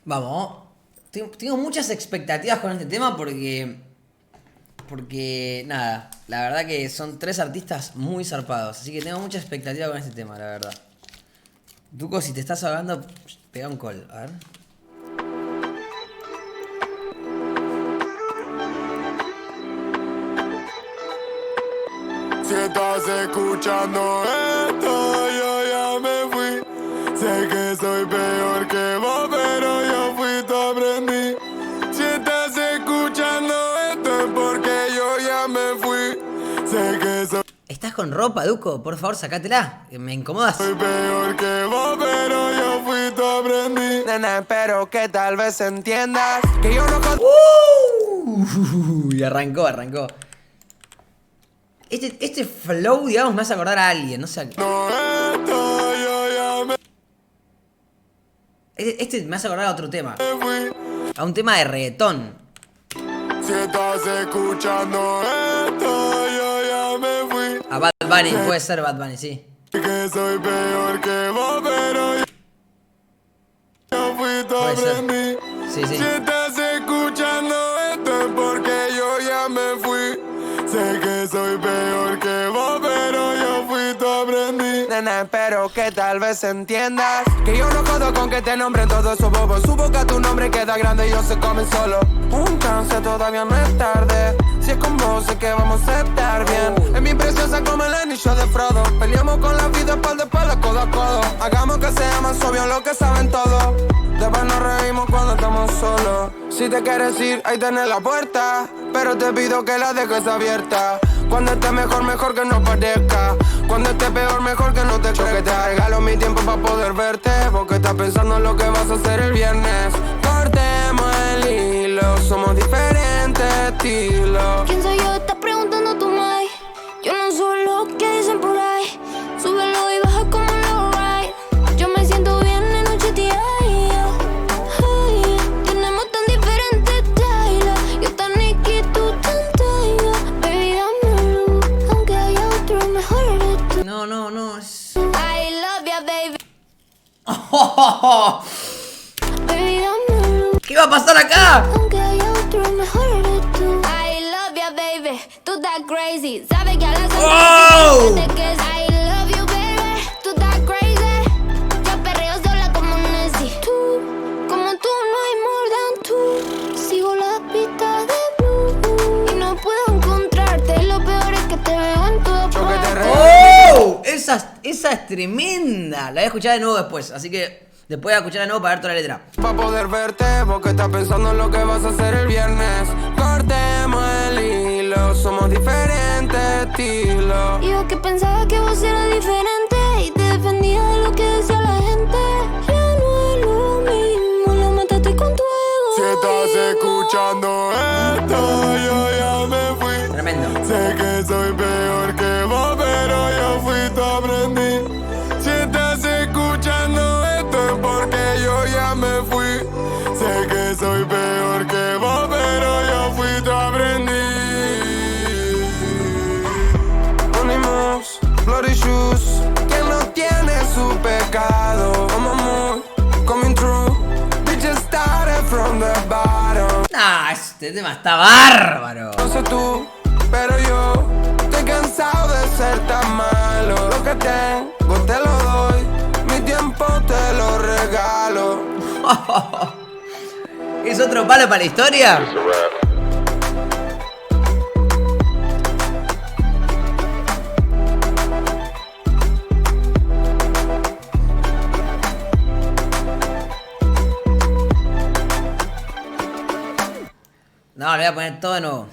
Vamos. Tengo muchas expectativas con este tema porque nada, la verdad que son tres artistas muy zarpados, así que tengo mucha expectativa con este tema, la verdad. Duco, si te estás hablando, pega un call, a ver. Si estás escuchando esto, yo ya me fui. Sé que soy peor que vos, pero yo fui, te aprendí. Si estás escuchando esto es porque yo ya me fui. Sé que ¿Estás con ropa, Duco? Por favor, sacátela, que me incomodas. soy peor que vos, pero yo fui, te aprendí. Nena, espero que tal vez entiendas que yo no Y arrancó. Este flow, digamos, me hace acordar a alguien, no sé a qué. No, esto yo ya me Este me hace acordar a otro tema. fui. A un tema de reggaetón. Si estás escuchando esto, yo ya me fui. A Bad Bunny, puede ser Bad Bunny, sí. Que soy peor que vos, pero yo fui, te Puede ser. aprendí. Sí, sí. Si estás escuchando esto es porque yo ya me fui. Sé que soy peor que vos, pero yo fui, te aprendí. Nena, espero que tal vez entiendas que yo no jodo con que te nombren todos esos bobos. Su boca tu nombre queda grande y ellos se comen solo. Un chance todavía no es tarde. Si es con vos sé que vamos a estar bien. Es mi preciosa como el anillo de Frodo. Peleamos con la vida espalda a espalda, codo a codo. Hagamos que sea más obvio lo que saben todos. Después nos reímos cuando estamos solos. Si te quieres ir, ahí tenés la puerta, pero te pido que la dejes abierta. Cuando estés mejor, mejor que no parezca. Cuando estés peor, mejor que no te choque. Te regalo mi tiempo para poder verte, porque estás pensando en lo que vas a hacer el viernes. Cortemos el hilo, somos diferentes estilos. ¿Quién soy yo? Estás preguntando tú, Mai. Yo no soy lo que dicen por ahí. Súbelo y baja como lo right. Yo me siento bien en noche tía. Tenemos tan diferentes styles. Yo tan Nicky, tú tan Taiga. Baby, dame luz, aunque haya otro mejor eres tú. No, es... I love ya, baby. Baby, dame luz, ¿Qué va a pasar acá? aunque haya otro mejor eres tú. I love ya, baby. Tú estás crazy. Sabes que a las ¡Oh! de que es I love you, baby. Tú estás crazy. Yo perreo sola como Nessie. Tú, como tú, no hay more than tú. Sigo la pista de blue y no puedo encontrarte. Lo peor es que te veo en todas Yo que te partes. ¡Oh! Esa es tremenda. La voy a escuchar de nuevo después, así que después voy a escuchar de nuevo para ver toda la letra. Pa' poder verte, porque estás pensando en lo que vas a hacer el viernes. Cortemos el hilo, somos diferentes estilos. Y yo que pensaba que vos eras diferente y te defendía de lo que decía la gente. Ya no es lo mismo, lo mataste con tu ego. Si estás escuchando esto, yo ya me fui. Tremendo. Sé que soy peor que vos, pero yo fui, te aprendí. Si estás escuchando esto es porque yo ya me fui. Sé que soy peor que vos, pero yo fui, te aprendí. Unimos, bloody shoes, quien no tiene su pecado. Como amor, coming true, bitches started from the bottom. Ah, este tema está bárbaro. No sé tú, pero yo estoy cansado de ser tan malo. Lo que tengo te lo doy, mi tiempo te lo regalo. ¿Es otro palo para la historia? No, le voy a poner todo de nuevo.